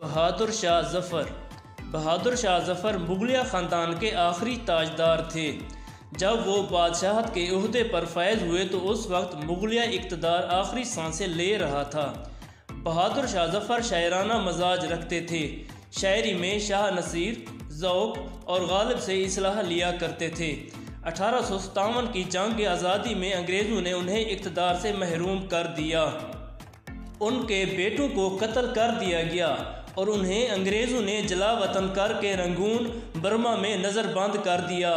بہادر شاہ ظفر بہادر شاہ ظفر مغلیہ خاندان کے آخری تاجدار تھے۔ جب وہ بادشاہت کے عہدے پر فائز ہوئے تو اس وقت مغلیہ اقتدار آخری سانسیں لے رہا تھا۔ بہادر شاہ ظفر شاعرانہ مزاج رکھتے تھے۔ شاعری میں شاہ نصیر، ذوق اور غالب سے اصلاح لیا کرتے تھے۔ 1857 کی جنگ آزادی میں انگریزوں نے انہیں اقتدار سے محروم کر دیا۔ ان کے بیٹوں کو قتل کر دیا گیا اور انہیں انگریزوں نے جلا وطن کر کے رنگون برما میں نظر بند کر دیا،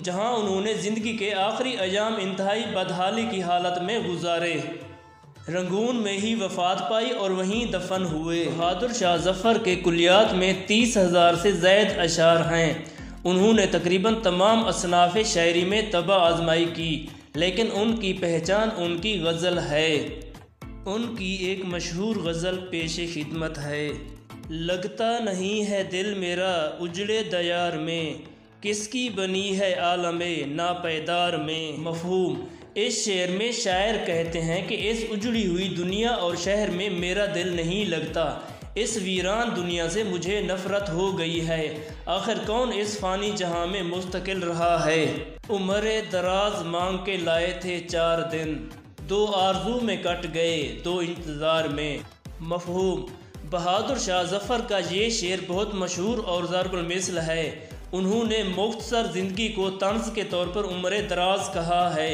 جہاں انہوں نے زندگی کے آخری ایام انتہائی بدحالی کی حالت میں گزارے۔ رنگون میں ہی وفات پائی اور وہیں دفن ہوئے۔ بہادر شاہ ظفر کے کلیات میں 30,000 سے زائد اشعار ہیں۔ انہوں نے تقریباً تمام اصناف شاعری میں طبع آزمائی کی، لیکن ان کی پہچان ان کی غزل ہے۔ ان کی ایک مشہور غزل پیش خدمت ہے: لگتا نہیں ہے دل میرا اجڑے دیار میں، کس کی بنی ہے عالم ناپیدار میں۔ مفہوم: اس شعر میں شاعر کہتے ہیں کہ اس اجڑی ہوئی دنیا اور شہر میں میرا دل نہیں لگتا، اس ویران دنیا سے مجھے نفرت ہو گئی ہے، آخر کون اس فانی جہاں میں مستقل رہا ہے۔ عمر دراز مانگ کے لائے تھے 4 دن، 2 آرزو میں کٹ گئے 2 انتظار میں۔ مفہوم: بہادر شاہ ظفر کا یہ شعر بہت مشہور اور ضرب المثل ہے۔ انہوں نے مختصر زندگی کو طنز کے طور پر عمر دراز کہا ہے۔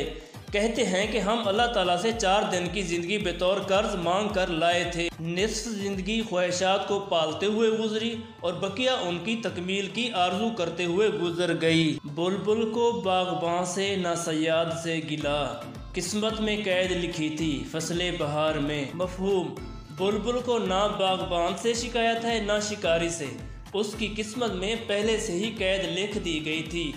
کہتے ہیں کہ ہم اللہ تعالیٰ سے 4 دن کی زندگی بطور قرض مانگ کر لائے تھے۔ نصف زندگی خواہشات کو پالتے ہوئے گزری اور بقیہ ان کی تکمیل کی آرزو کرتے ہوئے گزر گئی۔ بلبل کو باغباں سے نہ صیاد سے گلہ، قسمت میں قید لکھی تھی فصل بہار میں۔ مفہوم: بلبل کو نہ باغبان سے شکایت ہے نہ شکاری سے، اس کی قسمت میں پہلے سے ہی قید لکھ دی گئی تھی۔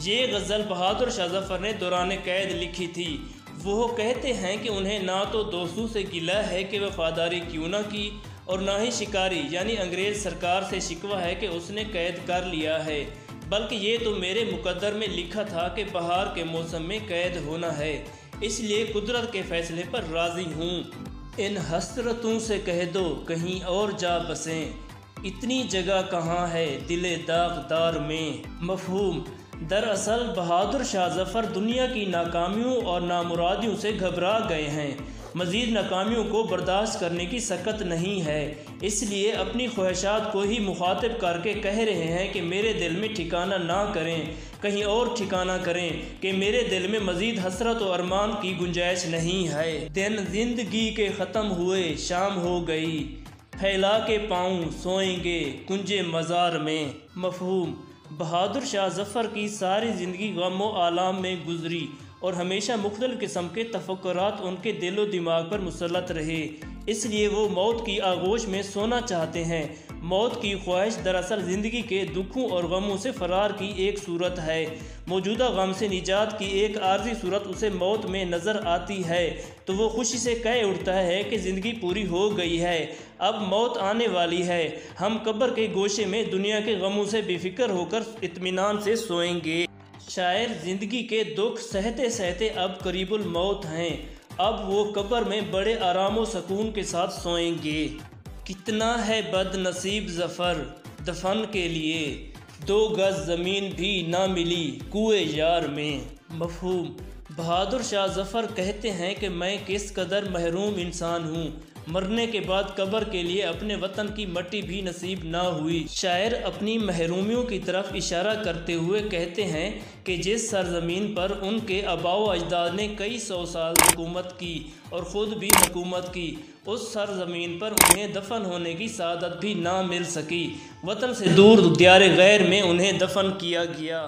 یہ غزل بہادر شاہ ظفر نے دوران قید لکھی تھی۔ وہ کہتے ہیں کہ انہیں نہ تو دوستوں سے گلہ ہے کہ وفاداری کیوں نہ کی، اور نہ ہی شکاری یعنی انگریز سرکار سے شکوہ ہے کہ اس نے قید کر لیا ہے، بلکہ یہ تو میرے مقدر میں لکھا تھا کہ بہار کے موسم میں قید ہونا ہے، اس لیے قدرت کے فیصلے پر راضی ہوں۔ ان حسرتوں سے کہہ دو کہیں اور جا بسیں، اتنی جگہ کہاں ہے دل داغدار میں۔ مفہوم: دراصل بہادر شاہ ظفر دنیا کی ناکامیوں اور نامرادیوں سے گھبرا گئے ہیں، مزید ناکامیوں کو برداشت کرنے کی سکت نہیں ہے، اس لیے اپنی خواہشات کو ہی مخاطب کر کے کہہ رہے ہیں کہ میرے دل میں ٹھکانہ نہ کریں، کہیں اور ٹھکانہ کریں کہ میرے دل میں مزید حسرت و ارمان کی گنجائش نہیں ہے۔ دن زندگی کے ختم ہوئے شام ہو گئی، پھیلا کے پاؤں سوئیں گے کنجے مزار میں۔ مفہوم: بہادر شاہ ظفر کی ساری زندگی غم و آلام میں گزری اور ہمیشہ مختلف قسم کے تفکرات ان کے دل و دماغ پر مسلط رہے، اس لیے وہ موت کی آغوش میں سونا چاہتے ہیں۔ موت کی خواہش دراصل زندگی کے دکھوں اور غموں سے فرار کی ایک صورت ہے۔ موجودہ غم سے نجات کی ایک عارضی صورت اسے موت میں نظر آتی ہے تو وہ خوشی سے کہہ اٹھتا ہے کہ زندگی پوری ہو گئی ہے، اب موت آنے والی ہے، ہم قبر کے گوشے میں دنیا کے غموں سے بے فکر ہو کر اطمینان سے سوئیں گے۔ شاعر زندگی کے دکھ سہتے سہتے اب قریب الموت ہیں، اب وہ قبر میں بڑے آرام و سکون کے ساتھ سوئیں گے۔ کتنا ہے بد نصیب ظفر دفن کے لیے، 2 گز زمین بھی نہ ملی کوئے یار میں۔ مفہوم: بہادر شاہ ظفر کہتے ہیں کہ میں کس قدر محروم انسان ہوں، مرنے کے بعد قبر کے لیے اپنے وطن کی مٹی بھی نصیب نہ ہوئی۔ شاعر اپنی محرومیوں کی طرف اشارہ کرتے ہوئے کہتے ہیں کہ جس سرزمین پر ان کے آباء و اجداد نے کئی 100 سال حکومت کی اور خود بھی حکومت کی، اس سرزمین پر انہیں دفن ہونے کی سعادت بھی نہ مل سکی، وطن سے دور دیار غیر میں انہیں دفن کیا گیا۔